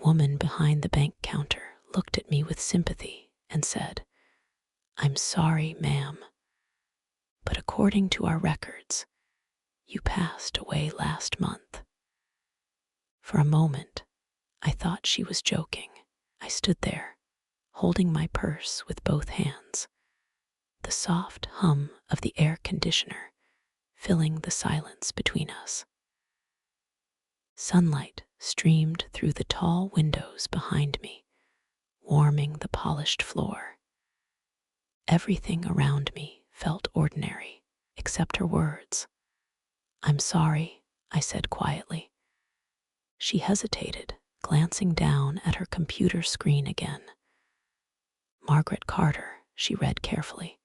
woman behind the bank counter looked at me with sympathy and said, "I'm sorry, ma'am, but according to our records, you passed away last month." For a moment, I thought she was joking. I stood there, holding my purse with both hands, the soft hum of the air conditioner filling the silence between us. Sunlight streamed through the tall windows behind me, warming the polished floor. Everything around me felt ordinary, except her words. "I'm sorry," I said quietly. She hesitated, glancing down at her computer screen again. "Margaret Carter," she read carefully.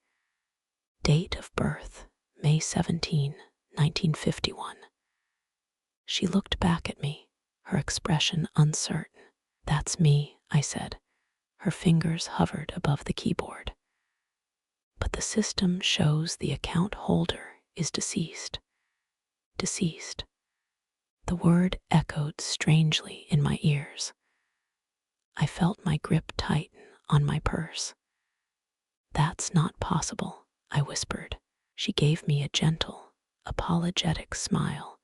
"Date of birth, May 17, 1951. She looked back at me, her expression uncertain. "That's me," I said. Her fingers hovered above the keyboard. "But the system shows the account holder is deceased." Deceased. The word echoed strangely in my ears. I felt my grip tighten on my purse. "That's not possible," I whispered. She gave me a gentle, apologetic smile,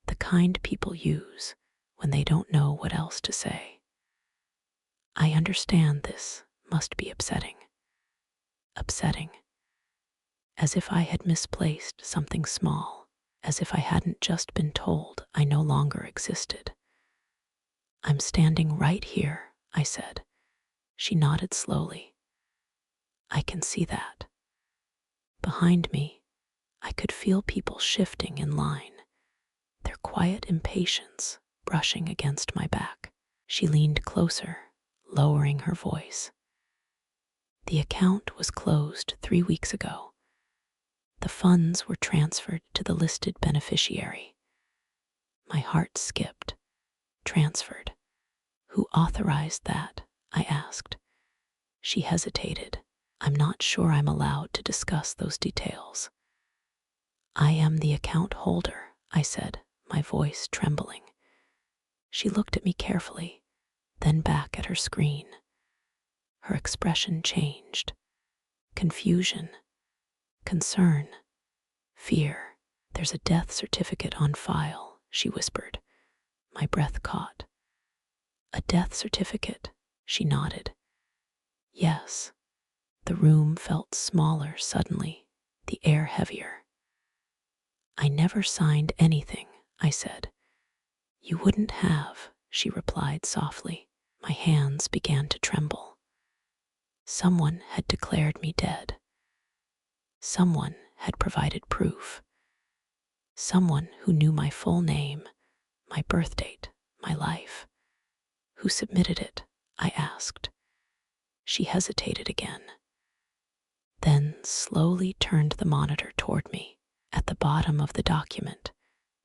the kind people use when they don't know what else to say. "I understand this must be upsetting." Upsetting. As if I had misplaced something small, as if I hadn't just been told I no longer existed. "I'm standing right here," I said. She nodded slowly. "I can see that." Behind me, I could feel people shifting in line, their quiet impatience brushing against my back. She leaned closer, lowering her voice. "The account was closed 3 weeks ago. The funds were transferred to the listed beneficiary." My heart skipped. "Transferred? Who authorized that?" I asked. She hesitated. "I'm not sure I'm allowed to discuss those details." "I am the account holder," I said, my voice trembling. She looked at me carefully, then back at her screen. Her expression changed. Confusion, concern, fear. "There's a death certificate on file," she whispered. My breath caught. "A death certificate?" She nodded. "Yes." The room felt smaller suddenly, the air heavier. "I never signed anything," I said. "You wouldn't have," she replied softly. My hands began to tremble. Someone had declared me dead. Someone had provided proof. Someone who knew my full name, my birth date, my life. "Who submitted it?" I asked. She hesitated again, then slowly turned the monitor toward me. At the bottom of the document,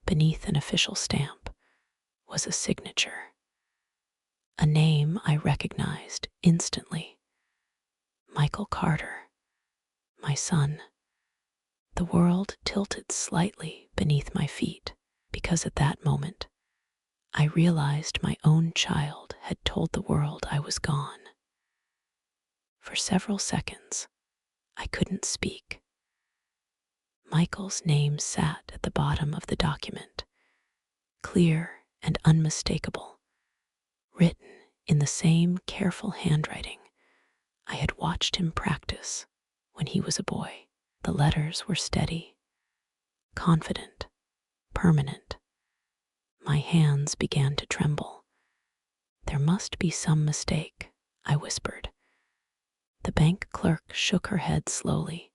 beneath an official stamp, was a signature. A name I recognized instantly. Michael Carter, my son. The world tilted slightly beneath my feet, because at that moment, I realized my own child had told the world I was gone. For several seconds, I couldn't speak. Michael's name sat at the bottom of the document, clear and unmistakable, written in the same careful handwriting I had watched him practice when he was a boy. The letters were steady, confident, permanent. My hands began to tremble. "There must be some mistake," I whispered. The bank clerk shook her head slowly.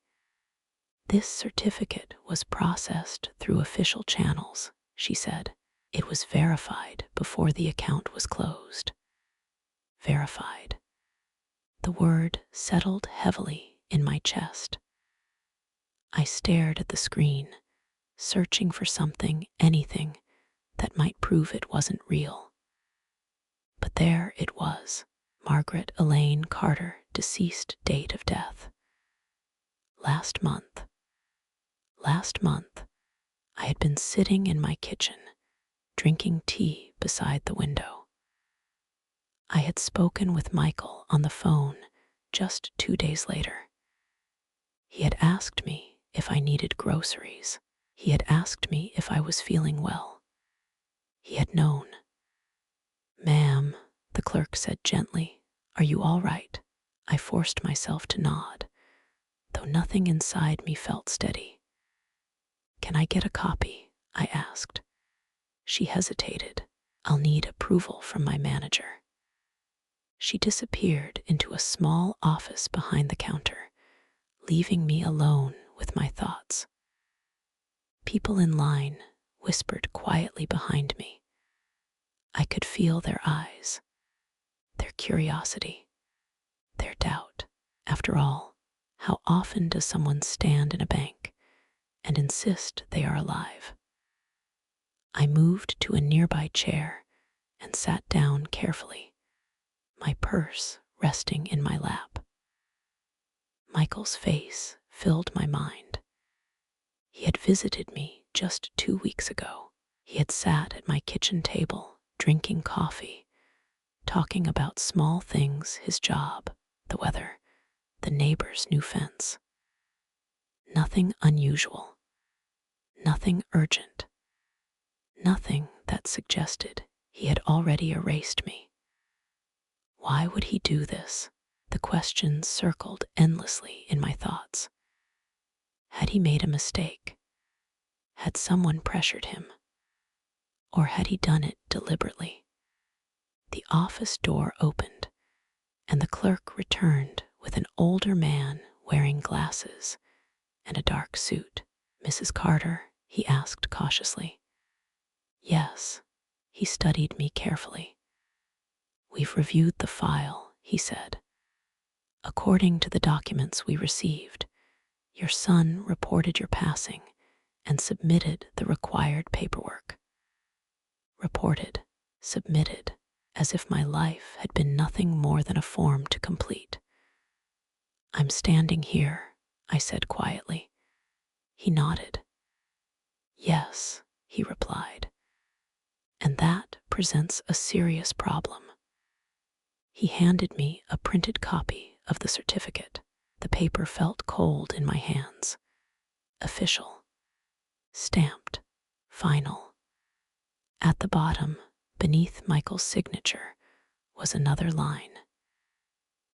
"This certificate was processed through official channels," she said. "It was verified before the account was closed." Verified. The word settled heavily in my chest. I stared at the screen, searching for something, anything, that might prove it wasn't real. But there it was. Margaret Elaine Carter, deceased, date of death. Last month. Last month, I had been sitting in my kitchen, drinking tea beside the window. I had spoken with Michael on the phone just 2 days later. He had asked me if I needed groceries. He had asked me if I was feeling well. He had known. "Ma'am," the clerk said gently, "are you all right?" I forced myself to nod, though nothing inside me felt steady. "Can I get a copy?" I asked. She hesitated. "I'll need approval from my manager." She disappeared into a small office behind the counter, leaving me alone with my thoughts. People in line whispered quietly behind me. I could feel their eyes, their curiosity, their doubt. After all, how often does someone stand in a bank and insist they are alive? I moved to a nearby chair and sat down carefully, my purse resting in my lap. Michael's face filled my mind. He had visited me just 2 weeks ago. He had sat at my kitchen table, drinking coffee, talking about small things: his job, the weather, the neighbor's new fence. Nothing unusual, nothing urgent, nothing that suggested he had already erased me. Why would he do this? The questions circled endlessly in my thoughts. Had he made a mistake? Had someone pressured him? Or had he done it deliberately? The office door opened, and the clerk returned with an older man wearing glasses and a dark suit. "Mrs. Carter?" he asked cautiously. "Yes." He studied me carefully. "We've reviewed the file," he said. "According to the documents we received, your son reported your passing and submitted the required paperwork." Reported, submitted, as if my life had been nothing more than a form to complete. "I'm standing here," I said quietly. He nodded. "Yes," he replied, "and that presents a serious problem." He handed me a printed copy of the certificate. The paper felt cold in my hands. Official. Stamped. Final. At the bottom, beneath Michael's signature, was another line.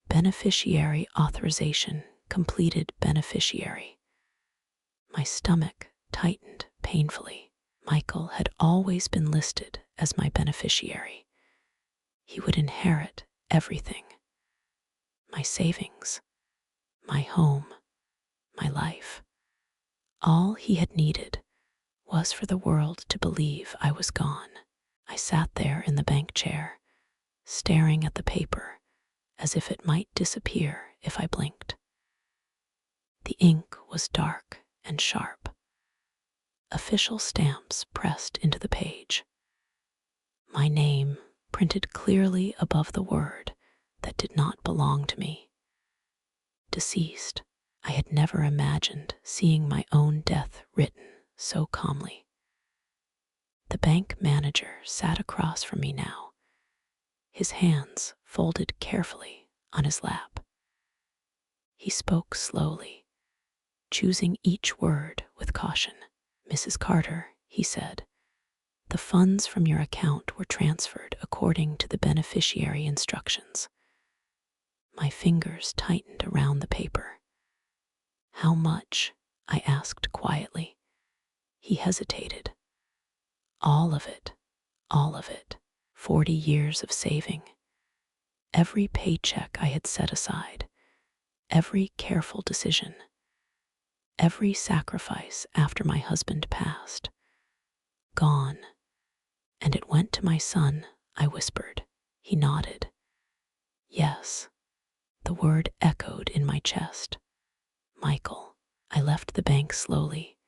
"Beneficiary authorization completed beneficiary." My stomach tightened painfully. Michael had always been listed as my beneficiary. He would inherit everything: my savings, my home, my life. All he had needed was for the world to believe I was gone. I sat there in the bank chair, staring at the paper as if it might disappear if I blinked. The ink was dark and sharp. Official stamps pressed into the page. My name printed clearly above the word that did not belong to me. Deceased. I had never imagined seeing my own death written so calmly. The bank manager sat across from me now, his hands folded carefully on his lap. He spoke slowly, choosing each word with caution. "Mrs. Carter," he said, "the funds from your account were transferred according to the beneficiary instructions." My fingers tightened around the paper. "How much?" I asked quietly. He hesitated. "All of it, all of it. 40 years of saving. Every paycheck I had set aside, every careful decision, every sacrifice after my husband passed. Gone. And it went to my son," I whispered. He nodded. "Yes." The word echoed in my chest. "Michael." I left the bank slowly,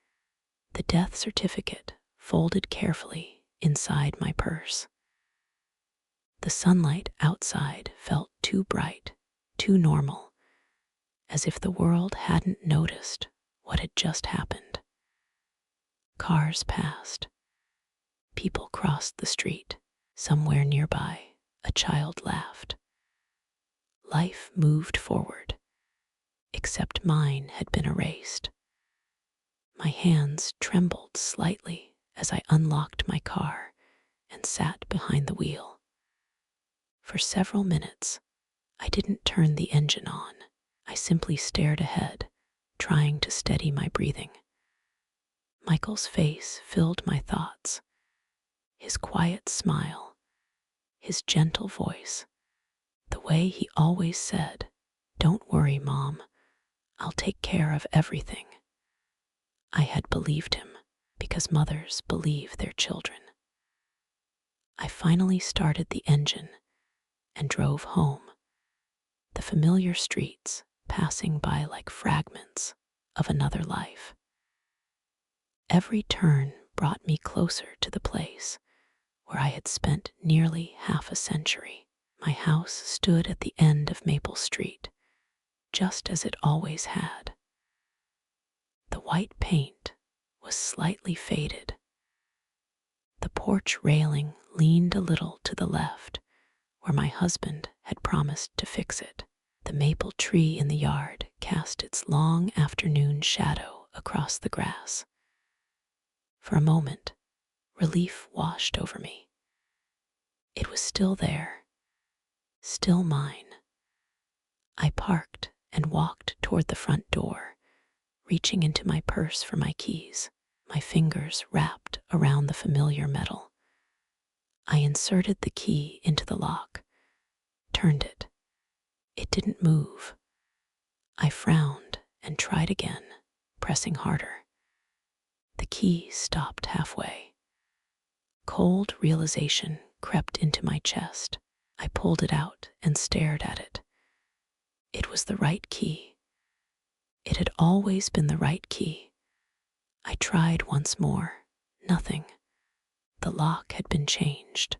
the death certificate folded carefully inside my purse. The sunlight outside felt too bright, too normal, as if the world hadn't noticed what had just happened. Cars passed. People crossed the street. Somewhere nearby, A child laughed. Life moved forward, except mine had been erased. My hands trembled slightly as I unlocked my car and sat behind the wheel. For several minutes, I didn't turn the engine on. I simply stared ahead, trying to steady my breathing. Michael's face filled my thoughts. His quiet smile, his gentle voice, the way he always said, "Don't worry, Mom, I'll take care of everything." I had believed him because mothers believe their children. I finally started the engine and drove home, the familiar streets passing by like fragments of another life. Every turn brought me closer to the place where I had spent nearly half a century. My house stood at the end of Maple Street, just as it always had. The white paint was slightly faded. The porch railing leaned a little to the left, where my husband had promised to fix it. The maple tree in the yard cast its long afternoon shadow across the grass. For a moment, relief washed over me. It was still there, still mine. I parked and walked toward the front door, reaching into my purse for my keys, my fingers wrapped around the familiar metal. I inserted the key into the lock, turned it. It didn't move. I frowned and tried again, pressing harder. The key stopped halfway. Cold realization crept into my chest. I pulled it out and stared at it. It was the right key. It had always been the right key. I tried once more. Nothing. The lock had been changed.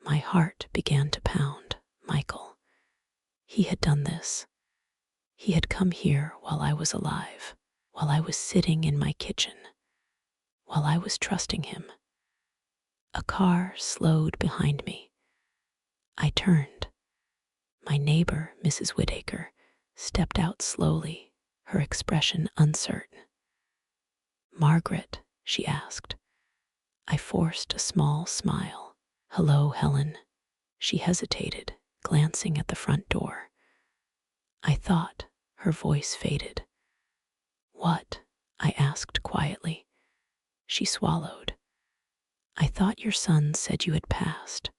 My heart began to pound. Michael. He had done this. He had come here while I was alive, while I was sitting in my kitchen, while I was trusting him. A car slowed behind me. I turned. My neighbor, Mrs. Whittaker, stepped out slowly, her expression uncertain. "Margaret?" she asked. I forced a small smile. "Hello, Helen." She hesitated, glancing at the front door. I thought. Her voice faded. "What?" I asked quietly. She swallowed. "I thought your son said you had passed."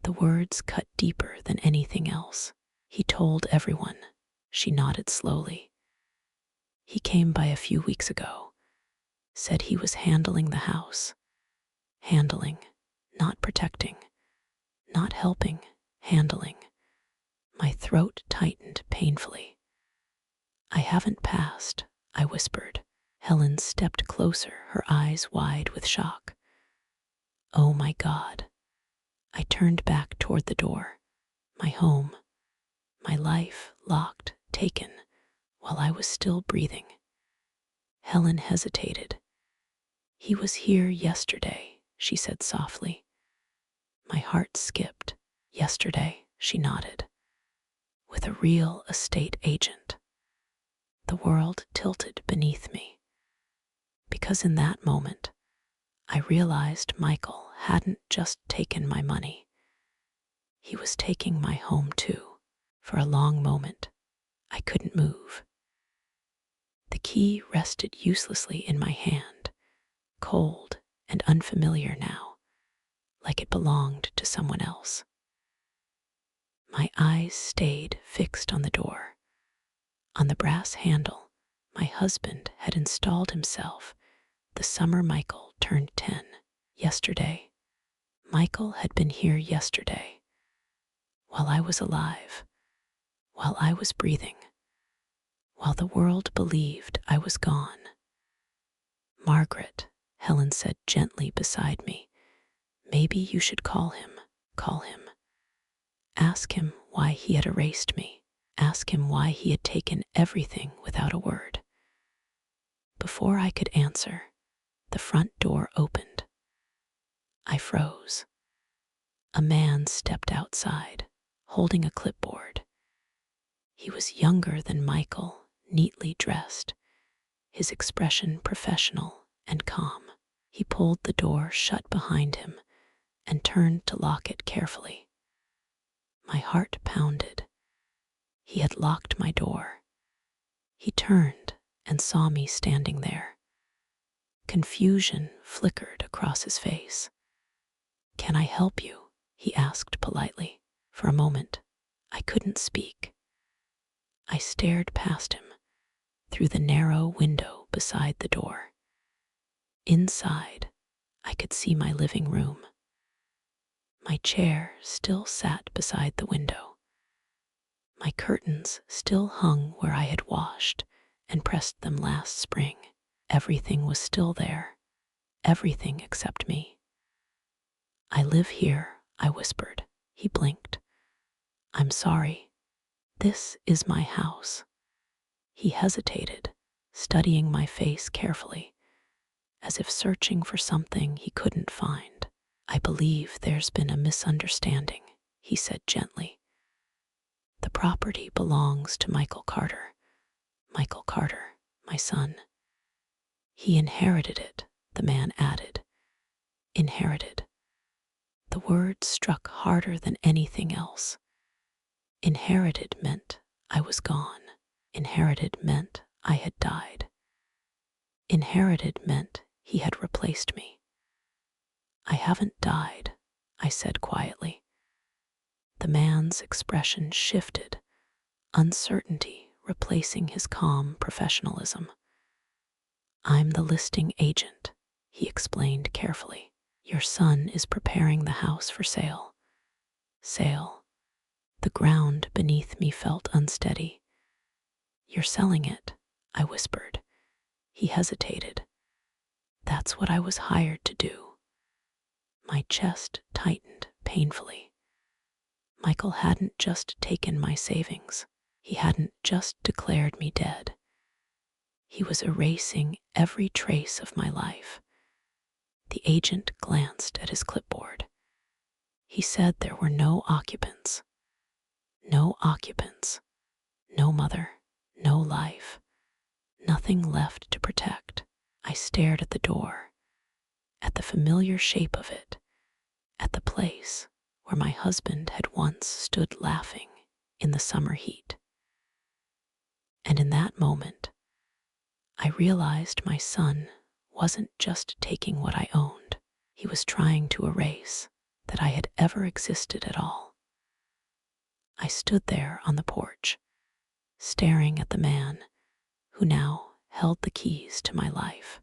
The words cut deeper than anything else. "He told everyone." She nodded slowly. "He came by a few weeks ago. Said he was handling the house. Handling, not protecting, not helping, handling." My throat tightened painfully. "I haven't passed," I whispered. Helen stepped closer, her eyes wide with shock. "Oh my God." I turned back toward the door. My home, my life locked, taken, while I was still breathing. Helen hesitated. "He was here yesterday," she said softly. My heart skipped. "Yesterday," she nodded. "With a real estate agent." The world tilted beneath me, because in that moment, I realized Michael hadn't just taken my money. He was taking my home too. For a long moment, I couldn't move. The key rested uselessly in my hand, cold and unfamiliar now, like it belonged to someone else. My eyes stayed fixed on the door. On the brass handle, my husband had installed himself the summer Michael turned 10. Yesterday. Michael had been here yesterday. While I was alive. While I was breathing. While the world believed I was gone. "Margaret," Helen said gently beside me, "maybe you should call him. Call him. Ask him why he had erased me. Ask him why he had taken everything without a word." Before I could answer, the front door opened. I froze. A man stepped outside, holding a clipboard. He was younger than Michael, neatly dressed, his expression professional and calm. He pulled the door shut behind him and turned to lock it carefully. My heart pounded. He had locked my door. He turned and saw me standing there. Confusion flickered across his face. "Can I help you?" he asked politely. For a moment, I couldn't speak. I stared past him, through the narrow window beside the door. Inside, I could see my living room. My chair still sat beside the window. My curtains still hung where I had washed and pressed them last spring. Everything was still there, everything except me. "I live here," I whispered. He blinked. "I'm sorry. This is my house." He hesitated, studying my face carefully, as if searching for something he couldn't find. "I believe there's been a misunderstanding," he said gently. "The property belongs to Michael Carter. Michael Carter, my son." "He inherited it," the man added. Inherited. The word struck harder than anything else. Inherited meant I was gone. Inherited meant I had died. Inherited meant he had replaced me. "I haven't died," I said quietly. The man's expression shifted, uncertainty replacing his calm professionalism. "I'm the listing agent," he explained carefully. "Your son is preparing the house for sale." Sale. The ground beneath me felt unsteady. "You're selling it," I whispered. He hesitated. "That's what I was hired to do." My chest tightened painfully. Michael hadn't just taken my savings. He hadn't just declared me dead. He was erasing every trace of my life. The agent glanced at his clipboard. He said there were no occupants. No occupants. No mother. No life. Nothing left to protect. I stared at the door, at the familiar shape of it, at the place where my husband had once stood laughing in the summer heat. And in that moment, I realized my son wasn't just taking what I owned. He was trying to erase that I had ever existed at all. I stood there on the porch, staring at the man who now held the keys to my life.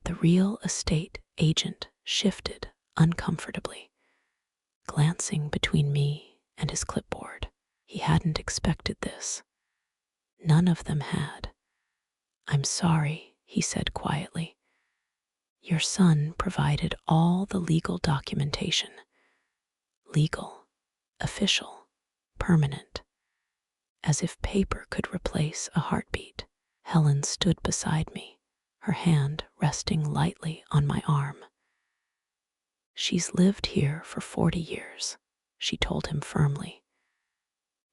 The real estate agent shifted uncomfortably, glancing between me and his clipboard. He hadn't expected this. None of them had. "I'm sorry," he said quietly. "Your son provided all the legal documentation. Legal, official, permanent. As if paper could replace a heartbeat." Helen stood beside me, her hand resting lightly on my arm. "She's lived here for 40 years, she told him firmly.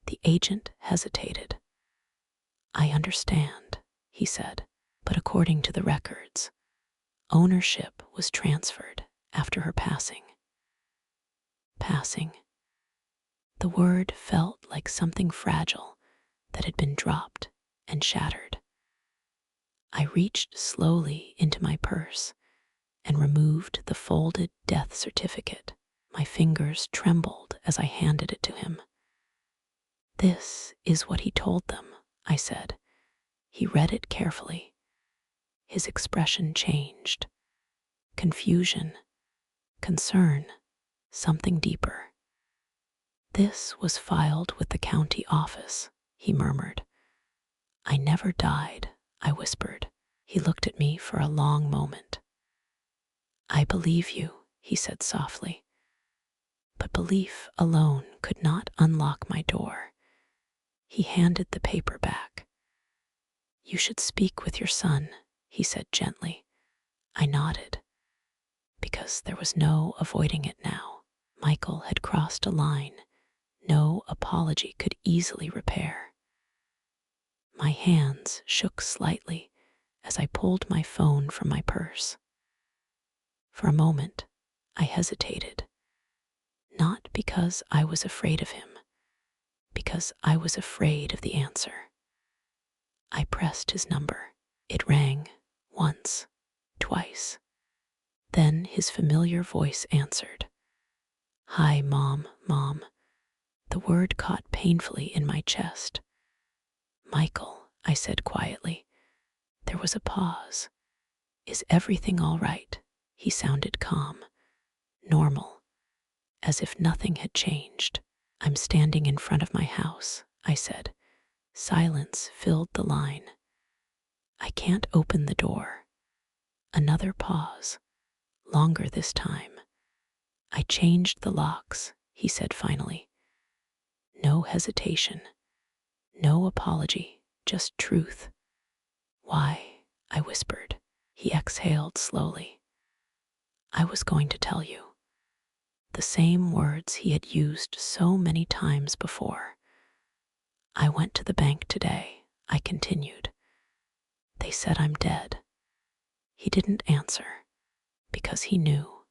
The agent hesitated. "I understand," he said, "but according to the records, ownership was transferred after her passing." Passing. The word felt like something fragile that had been dropped and shattered. I reached slowly into my purse and removed the folded death certificate. My fingers trembled as I handed it to him. "This is what he told them," I said. He read it carefully. His expression changed. Confusion, concern, something deeper. "This was filed with the county office," he murmured. "I never died," I whispered. He looked at me for a long moment. "I believe you," he said softly. But belief alone could not unlock my door. He handed the paper back. "You should speak with your son," he said gently. I nodded, because there was no avoiding it now. Michael had crossed a line no apology could easily repair. My hands shook slightly as I pulled my phone from my purse. For a moment, I hesitated, not because I was afraid of him, because I was afraid of the answer. I pressed his number. It rang once, twice. Then his familiar voice answered. "Hi, Mom, Mom." The word caught painfully in my chest. "Michael," I said quietly. There was a pause. "Is everything all right?" He sounded calm, normal, as if nothing had changed. "I'm standing in front of my house," I said. Silence filled the line. "I can't open the door." Another pause, longer this time. "I changed the locks," he said finally. No hesitation, no apology, just truth. "Why?" I whispered. He exhaled slowly. "I was going to tell you." The same words he had used so many times before. "I went to the bank today," I continued. "They said I'm dead." He didn't answer, because he knew,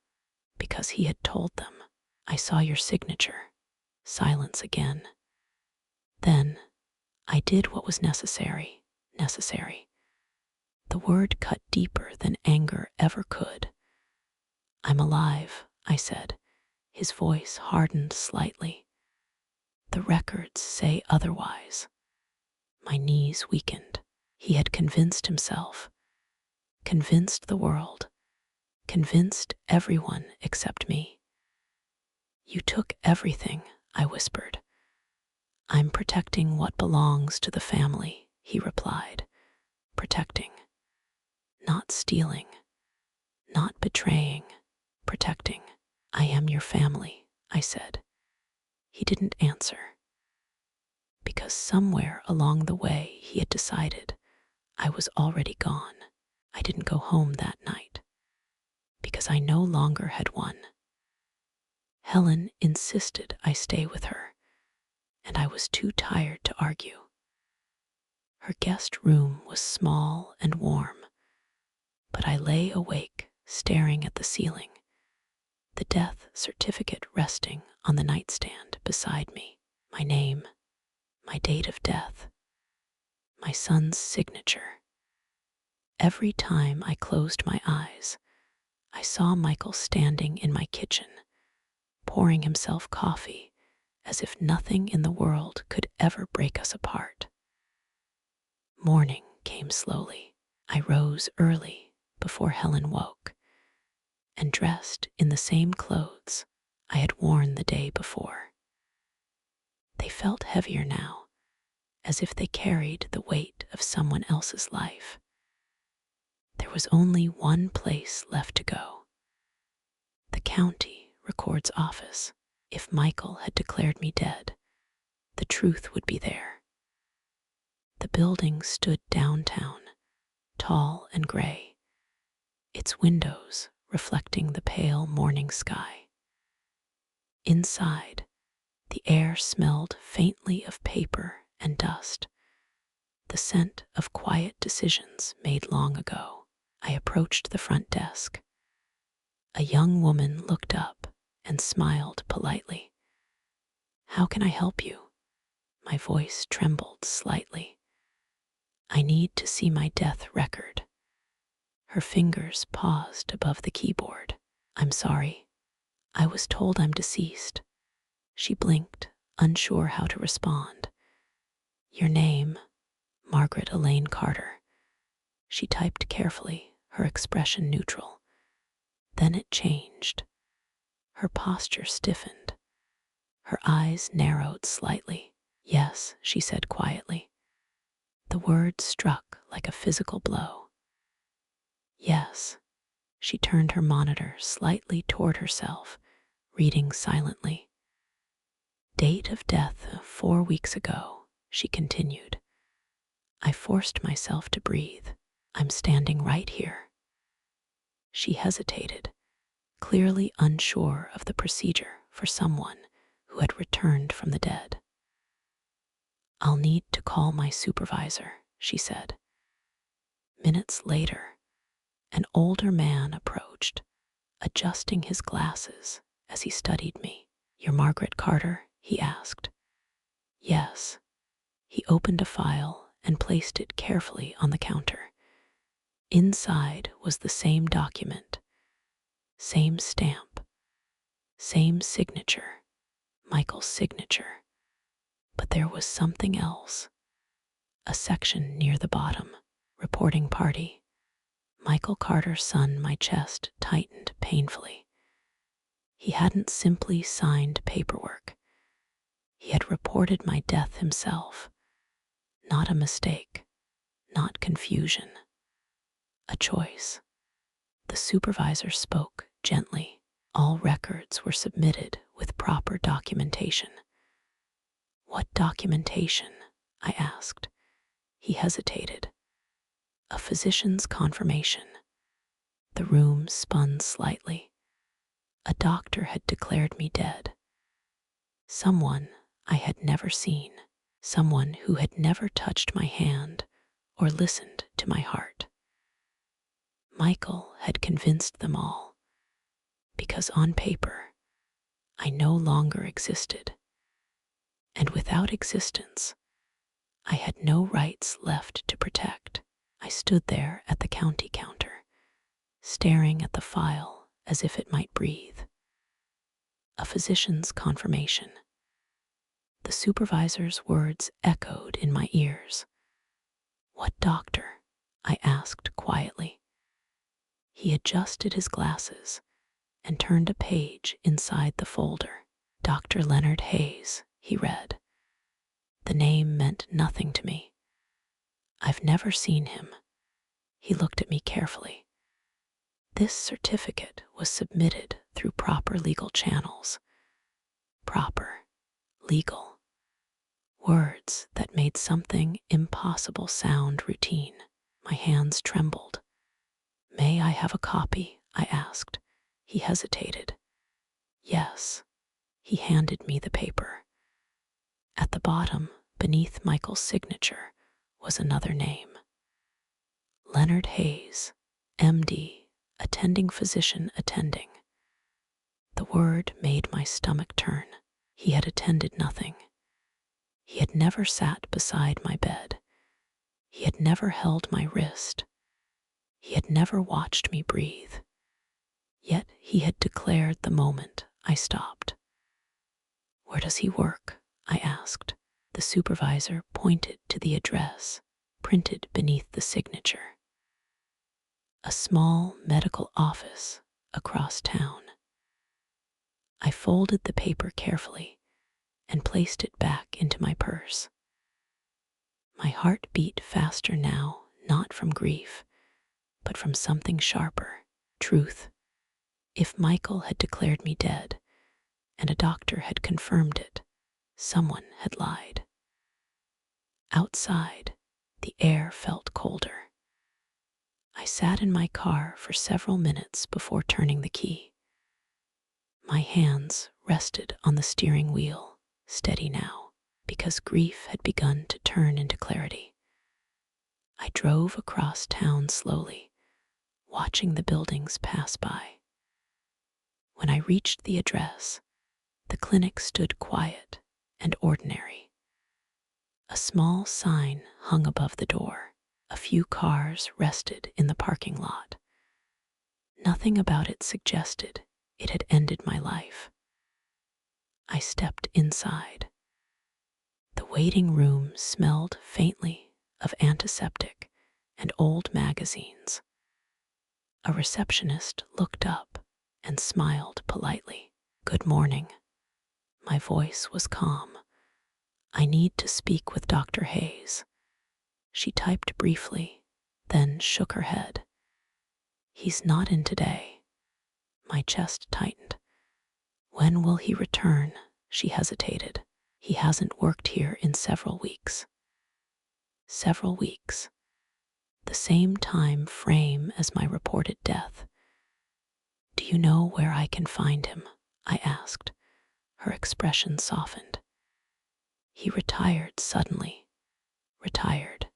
because he had told them. "I saw your signature." Silence again. Then I did what was necessary. The word cut deeper than anger ever could. "I'm alive," I said. His voice hardened slightly. "The records say otherwise." My knees weakened. He had convinced himself, convinced the world, convinced everyone except me. "You took everything," I whispered. "I'm protecting what belongs to the family," he replied. "Protecting. Not stealing. Not betraying. Protecting." "I am your family," I said. He didn't answer, because somewhere along the way he had decided I was already gone. I didn't go home that night, because I no longer had one. Helen insisted I stay with her, and I was too tired to argue. Her guest room was small and warm, but I lay awake staring at the ceiling, the death certificate resting on the nightstand beside me. My name, my date of death, my son's signature. Every time I closed my eyes, I saw Michael standing in my kitchen, pouring himself coffee as if nothing in the world could ever break us apart. Morning came slowly. I rose early before Helen woke and dressed in the same clothes I had worn the day before. They felt heavier now, as if they carried the weight of someone else's life. There was only one place left to go: the county record's office. If Michael had declared me dead, the truth would be there. The building stood downtown, tall and gray, its windows reflecting the pale morning sky. Inside, the air smelled faintly of paper and dust, the scent of quiet decisions made long ago. I approached the front desk. A young woman looked up and smiled politely. "How can I help you?" My voice trembled slightly. "I need to see my death record." Her fingers paused above the keyboard. "I'm sorry. I was told I'm deceased." She blinked, unsure how to respond. "Your name?" "Margaret Elaine Carter." She typed carefully, her expression neutral. Then it changed. Her posture stiffened. Her eyes narrowed slightly. "Yes," she said quietly. The word struck like a physical blow. "Yes." She turned her monitor slightly toward herself, reading silently. "Date of death 4 weeks ago," she continued. I forced myself to breathe. "I'm standing right here." She hesitated, clearly unsure of the procedure. for someone who had returned from the dead. "I'll need to call my supervisor," she said. Minutes later, an older man approached, adjusting his glasses as he studied me. "You're Margaret Carter?" he asked. "Yes." He opened a file and placed it carefully on the counter. Inside was the same document, same stamp, same signature, Michael's signature. But there was something else. A section near the bottom, "Reporting Party. Michael Carter's son." My chest tightened painfully. He hadn't simply signed paperwork. He had reported my death himself. Not a mistake, not confusion. A choice. The supervisor spoke gently. All records were submitted with proper documentation. "What documentation?" I asked. He hesitated. "A physician's confirmation." The room spun slightly. A doctor had declared me dead. Someone I had never seen. Someone who had never touched my hand or listened to my heart. Michael had convinced them all, because on paper, I no longer existed. And without existence, I had no rights left to protect. I stood there at the county counter, staring at the file as if it might breathe. A physician's confirmation. The supervisor's words echoed in my ears. "What doctor?" I asked quietly. He adjusted his glasses and turned a page inside the folder. "Dr. Leonard Hayes," he read. The name meant nothing to me. "I've never seen him." He looked at me carefully. This certificate was submitted through proper legal channels. Proper, legal. Words that made something impossible sound routine. My hands trembled. "May I have a copy?" I asked. He hesitated. "Yes." He handed me the paper. At the bottom, beneath Michael's signature, was another name. Leonard Hayes, MD, attending physician attending. The word made my stomach turn. He had attended nothing. He had never sat beside my bed. He had never held my wrist. He had never watched me breathe. Yet he had declared the moment I stopped. "Where does he work?" I asked. The supervisor pointed to the address, printed beneath the signature. A small medical office across town. I folded the paper carefully and placed it back into my purse. My heart beat faster now, not from grief, but from something sharper, truth. If Michael had declared me dead, and a doctor had confirmed it, someone had lied. Outside, the air felt colder. I sat in my car for several minutes before turning the key. My hands rested on the steering wheel, steady now, because grief had begun to turn into clarity. I drove across town slowly, watching the buildings pass by. When I reached the address, the clinic stood quiet and ordinary. A small sign hung above the door. A few cars rested in the parking lot. Nothing about it suggested it had ended my life. I stepped inside. The waiting room smelled faintly of antiseptic and old magazines. A receptionist looked up and smiled politely. "Good morning." My voice was calm. "I need to speak with Dr. Hayes." She typed briefly, then shook her head. "He's not in today." My chest tightened. "When will he return?" She hesitated. "He hasn't worked here in several weeks." Several weeks. The same time frame as my reported death. "Do you know where I can find him?" I asked. Her expression softened. He retired suddenly, retired,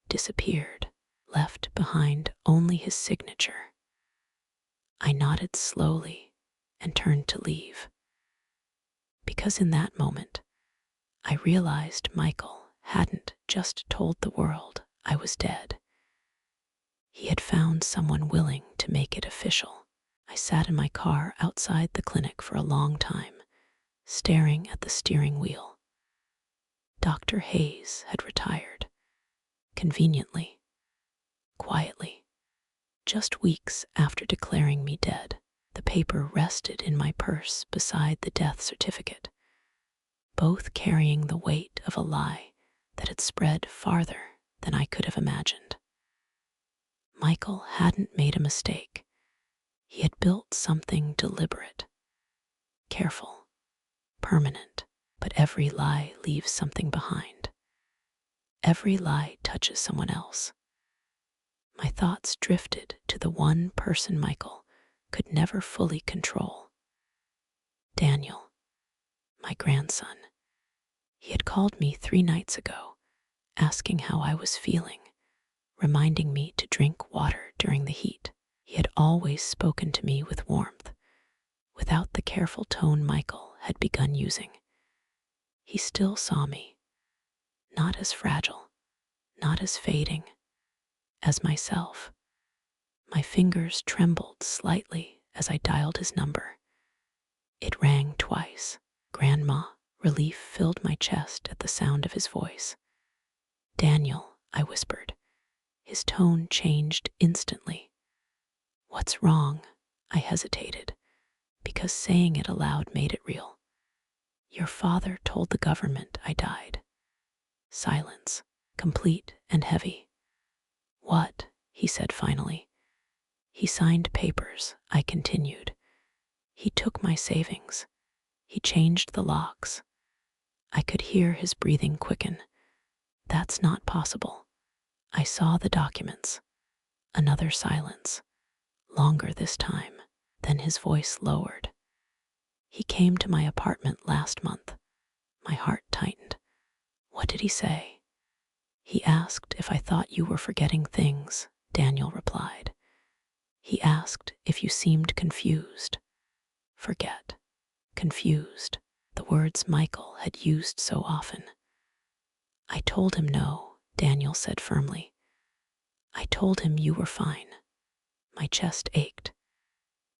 disappeared, left behind only his signature. I nodded slowly and turned to leave, because in that moment I realized Michael hadn't just told the world I was dead. He had found someone willing to make it official. I sat in my car outside the clinic for a long time, staring at the steering wheel. Dr. Hayes had retired, conveniently, quietly, just weeks after declaring me dead. The paper rested in my purse beside the death certificate, both carrying the weight of a lie that had spread farther than I could have imagined. Michael hadn't made a mistake. He had built something deliberate, careful, permanent, but every lie leaves something behind. Every lie touches someone else. My thoughts drifted to the one person Michael could never fully control. Daniel, my grandson. He had called me 3 nights ago, asking how I was feeling, reminding me to drink water during the heat. He had always spoken to me with warmth, without the careful tone Michael had begun using. He still saw me, not as fragile, not as fading, as myself. My fingers trembled slightly as I dialed his number. It rang twice. Grandma, relief filled my chest at the sound of his voice. Daniel, I whispered. His tone changed instantly. What's wrong? I hesitated, because saying it aloud made it real. Your father told the government I died. Silence, complete and heavy. What? He said finally. He signed papers, I continued. He took my savings. He changed the locks. I could hear his breathing quicken. That's not possible. I saw the documents. Another silence, longer this time. Then his voice lowered. He came to my apartment last month. My heart tightened. What did he say? He asked if I thought you were forgetting things, Daniel replied. He asked if you seemed confused. Forget. Confused. The words Michael had used so often. I told him no, Daniel said firmly. I told him you were fine. My chest ached.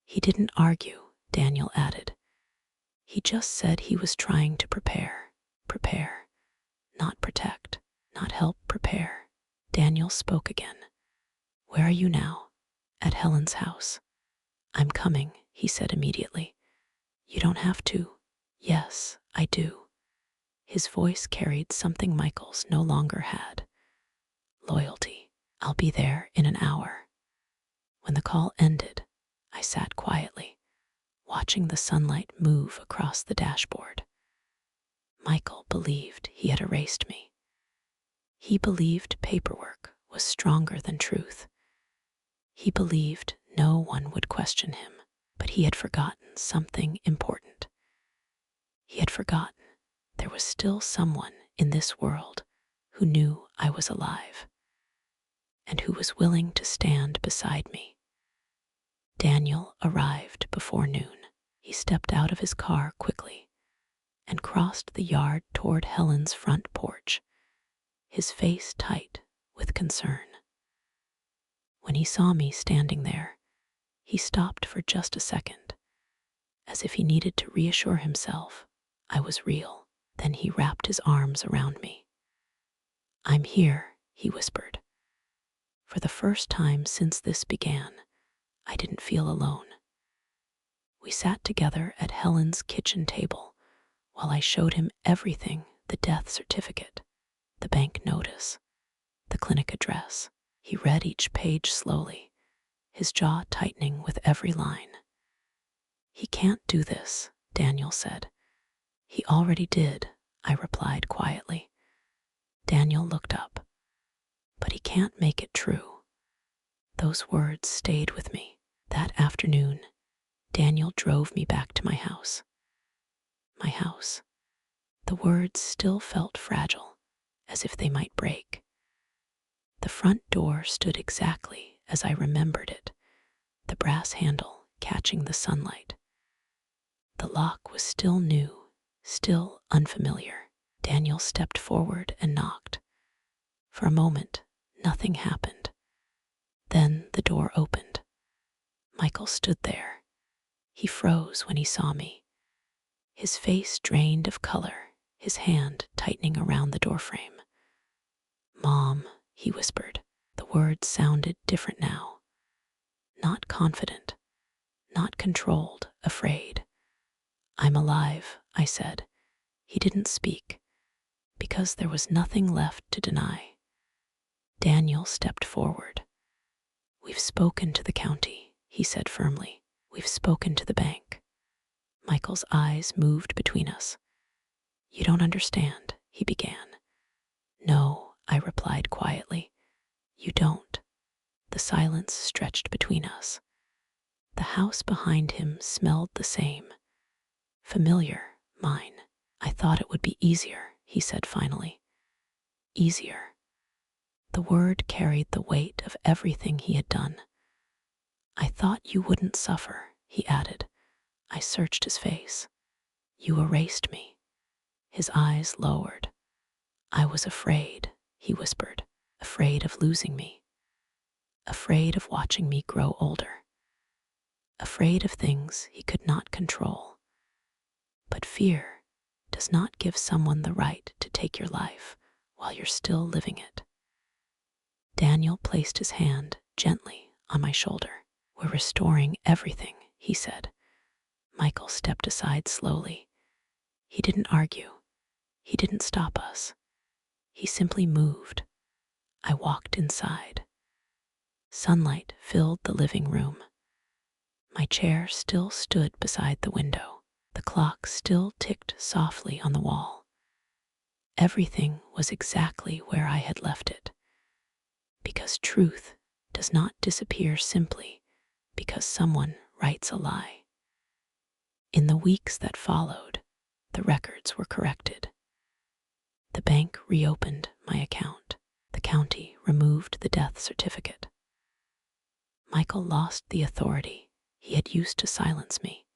He didn't argue, Daniel added. He just said he was trying to prepare, not protect, not help prepare. Daniel spoke again. Where are you now? At Helen's house. I'm coming, he said immediately. You don't have to. Yes, I do. His voice carried something Michael's no longer had. Loyalty. I'll be there in an hour. When the call ended, I sat quietly, watching the sunlight move across the dashboard. Michael believed he had erased me. He believed paperwork was stronger than truth. He believed no one would question him, but he had forgotten something important. He had forgotten there was still someone in this world who knew I was alive, and who was willing to stand beside me. Daniel arrived before noon. He stepped out of his car quickly and crossed the yard toward Helen's front porch, his face tight with concern. When he saw me standing there, he stopped for just a second, as if he needed to reassure himself I was real. Then he wrapped his arms around me. I'm here, he whispered. For the first time since this began, I didn't feel alone. We sat together at Helen's kitchen table while I showed him everything: the death certificate, the bank notice, the clinic address. He read each page slowly, his jaw tightening with every line. He can't do this, Daniel said. He already did, I replied quietly. Daniel looked up. But he can't make it true. Those words stayed with me. That afternoon, Daniel drove me back to my house. my house. The words still felt fragile, as if they might break. The front door stood exactly as I remembered it, the brass handle catching the sunlight. The lock was still new, still unfamiliar. Daniel stepped forward and knocked. For a moment, nothing happened. Then the door opened. Michael stood there. He froze when he saw me. His face drained of color, his hand tightening around the doorframe. "Mom," he whispered. The words sounded different now. Not confident, not controlled, afraid. "I'm alive," I said. He didn't speak, because there was nothing left to deny. Daniel stepped forward. "We've spoken to the county," he said firmly. "We've spoken to the bank." Michael's eyes moved between us. "You don't understand," he began. "No," I replied quietly. "You don't." The silence stretched between us. The house behind him smelled the same. Familiar, mine. "I thought it would be easier," he said finally. Easier. The word carried the weight of everything he had done. "I thought you wouldn't suffer," he added. I searched his face. "You erased me." His eyes lowered. "I was afraid," he whispered, "afraid of losing me, afraid of watching me grow older, afraid of things he could not control. But fear does not give someone the right to take your life while you're still living it." Daniel placed his hand gently on my shoulder. "We're restoring everything," he said. Michael stepped aside slowly. He didn't argue. He didn't stop us. He simply moved. I walked inside. Sunlight filled the living room. My chair still stood beside the window. The clock still ticked softly on the wall. Everything was exactly where I had left it. Because truth does not disappear simply because someone writes a lie. In the weeks that followed, the records were corrected. The bank reopened my account. The county removed the death certificate. Michael lost the authority he had used to silence me.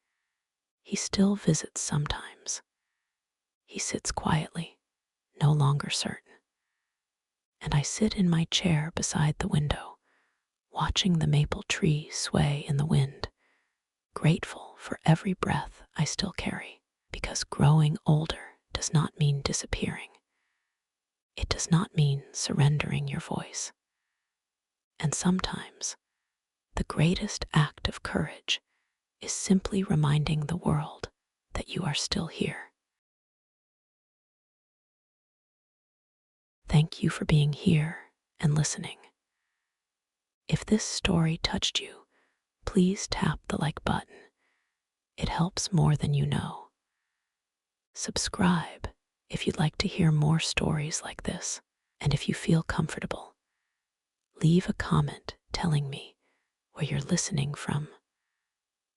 He still visits sometimes. He sits quietly, no longer certain. And I sit in my chair beside the window, watching the maple tree sway in the wind, grateful for every breath I still carry, because growing older does not mean disappearing. It does not mean surrendering your voice. And sometimes, the greatest act of courage is simply reminding the world that you are still here. Thank you for being here and listening. If this story touched you, please tap the like button. It helps more than you know. Subscribe if you'd like to hear more stories like this. And if you feel comfortable, leave a comment telling me where you're listening from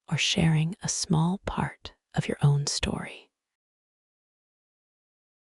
or sharing a small part of your own story.